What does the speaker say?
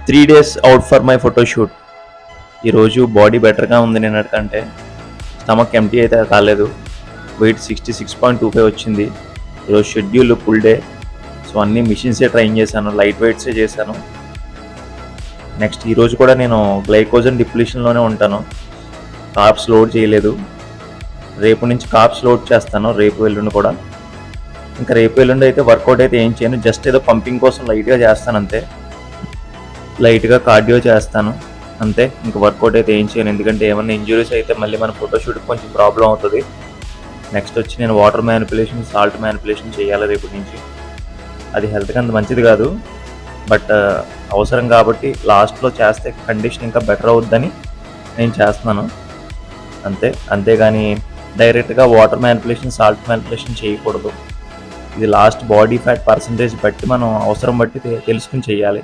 3 days out for my photoshoot. ఈరోజు body బెటర్గా ఉంది నిన్నటికంటే. స్టమక్ ఎంటీ అయితే కాలేదు. వెయిట్ 66.25 వచ్చింది. ఈరోజు షెడ్యూల్ ఫుల్ డే. సో అన్ని మిషన్సే ట్రైన్ చేశాను, లైట్ వెయిట్సే చేశాను. నెక్స్ట్ ఈరోజు కూడా నేను గ్లైకోజన్ డిప్లీషన్లోనే ఉంటాను. కార్బ్స్ లోడ్ చేయలేదు. రేపు నుంచి కార్బ్స్ లోడ్ చేస్తాను, రేపు ఎల్లుండి కూడా. ఇంకా రేపు ఎల్లుండి అయితే వర్కౌట్ అయితే ఏం చేయను, జస్ట్ ఏదో పంపింగ్ కోసం లైట్గా చేస్తాను అంతే. లైట్గా కార్డియో చేస్తాను అంతే. ఇంకా వర్కౌట్ అయితే ఏం చేయను, ఎందుకంటే ఏమన్నా ఇంజురీస్ అయితే మళ్ళీ మన ఫోటోషూట్కి కొంచెం ప్రాబ్లం అవుతుంది. నెక్స్ట్ వచ్చి నేను వాటర్ మ్యానిపులేషన్, సాల్ట్ మ్యానిపులేషన్ చేయాలి రేపటి నుంచి. అది హెల్త్కి అంత మంచిది కాదు, బట్ అవసరం కాబట్టి లాస్ట్లో చేస్తే కండిషన్ ఇంకా బెటర్ అవుద్దని నేను చేస్తున్నాను అంతే. అంతేగాని డైరెక్ట్గా వాటర్ మ్యానిపులేషన్, సాల్ట్ మ్యానిపులేషన్ చేయకూడదు. ఇది లాస్ట్ బాడీ ఫ్యాట్ పర్సంటేజ్ బట్టి మనం అవసరం బట్టి తెలుసుకుని చేయాలి.